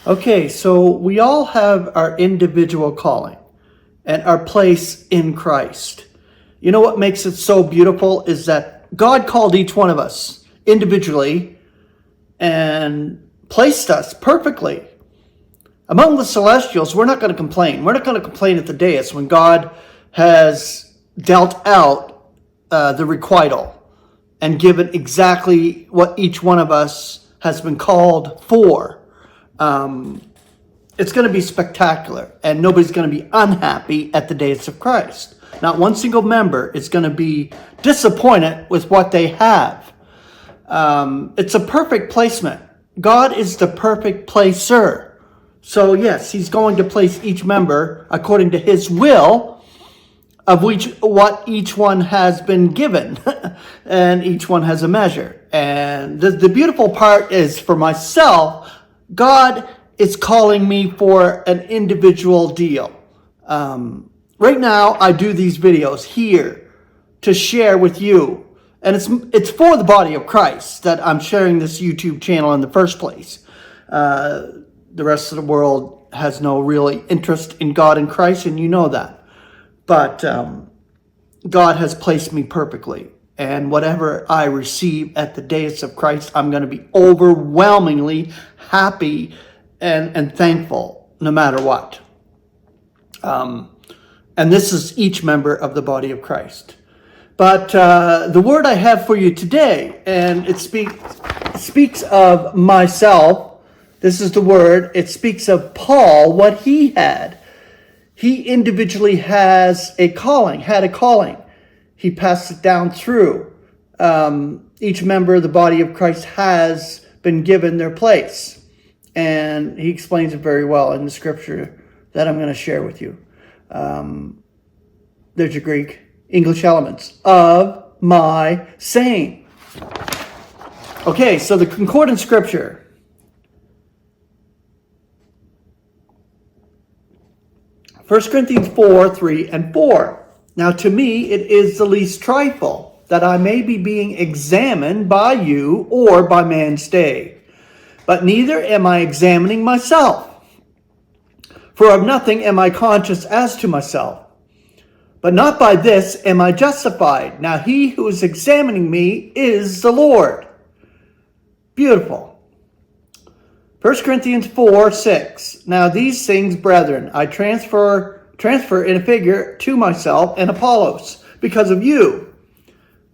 Okay, so we all have our individual calling and our place in Christ. You know what makes it so beautiful is that God called each one of us individually and placed us perfectly. Among the celestials, we're not going to complain. We're not going to complain at the dais when God has dealt out the requital and given exactly what each one of us has been called for. It's going to be spectacular, and nobody's going to be unhappy at the dais of Christ. Not one single member is going to be disappointed with what they have. It's a perfect placement. God is the perfect placer. So yes, he's going to place each member according to his will of what each one has been given. And each one has a measure. And the beautiful part is, for myself, God is calling me for an individual deal. Right now, I do these videos here to share with you. And it's for the body of Christ that I'm sharing this YouTube channel in the first place. The rest of the world has no really interest in God and Christ, and you know that. But God has placed me perfectly. And whatever I receive at the dais of Christ, I'm going to be overwhelmingly happy and thankful no matter what. And this is each member of the body of Christ. But the word I have for you today, and it speaks of myself. This is the word. It speaks of Paul, what he had. He individually had a calling. He passed it down through. Each member of the body of Christ has been given their place. And he explains it very well in the scripture that I'm going to share with you. There's your Greek, English elements of my saying. Okay, so the concordant scripture. 1 Corinthians 4, 3, and 4. Now to me it is the least trifle, that I may be being examined by you or by man's day. But neither am I examining myself. For of nothing am I conscious as to myself. But not by this am I justified. Now he who is examining me is the Lord. Beautiful. 1 Corinthians 4, 6. Now these things, brethren, I transfer in a figure to myself and Apollos, because of you,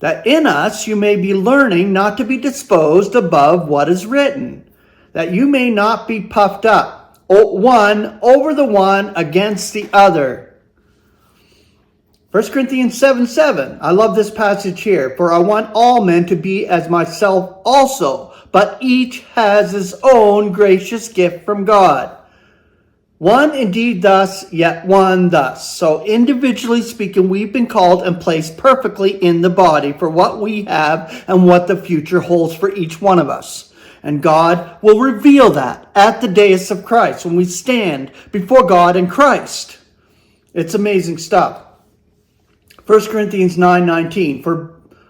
that in us you may be learning not to be disposed above what is written, that you may not be puffed up, one over the one against the other. 1 Corinthians 7, 7. I love this passage here. For I want all men to be as myself also, but each has his own gracious gift from God. One indeed thus, yet one thus. So individually speaking, we've been called and placed perfectly in the body for what we have and what the future holds for each one of us. And God will reveal that at the dais of Christ when we stand before God in Christ. It's amazing stuff. 1 Corinthians 9:19.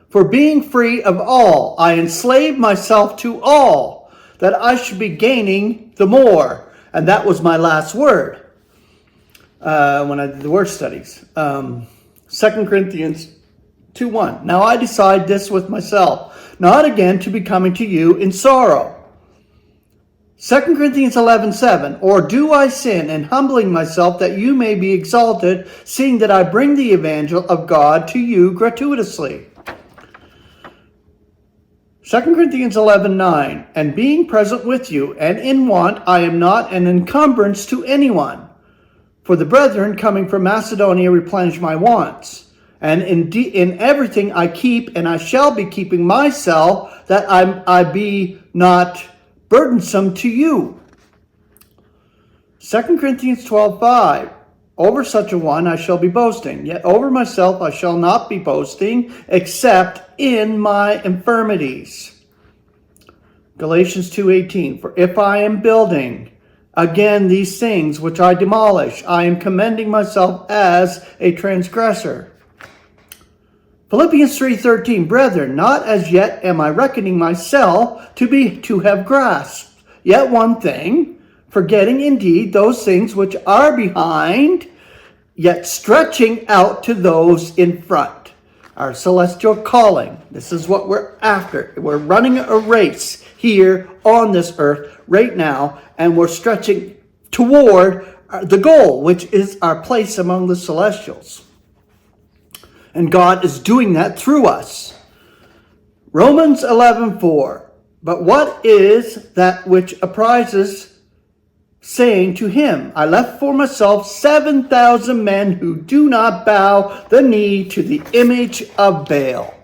For being free of all, I enslaved myself to all, that I should be gaining the more. And that was my last word when I did the word studies. 2 Corinthians 2:1. Now I decide this with myself, not again to be coming to you in sorrow. 2 Corinthians 11:7. Or do I sin in humbling myself that you may be exalted, seeing that I bring the evangel of God to you gratuitously? 2 Corinthians 11:9. And being present with you and in want, I am not an encumbrance to anyone. For the brethren coming from Macedonia replenish my wants. And in everything I keep, and I shall be keeping myself, that I be not burdensome to you. 2 Corinthians 12:5. Over such a one I shall be boasting, yet over myself I shall not be boasting, except in my infirmities. Galatians 2:18. For if I am building again these things which I demolish, I am commending myself as a transgressor. Philippians 3:13. Brethren, not as yet am I reckoning myself to have grasped, yet one thing, forgetting indeed those things which are behind, yet stretching out to those in front. Our celestial calling. This is what we're after. We're running a race here on this earth right now, and we're stretching toward the goal, which is our place among the celestials. And God is doing that through us. Romans 11:4. But what is that which apprises, saying to him, I left for myself 7,000 men who do not bow the knee to the image of Baal.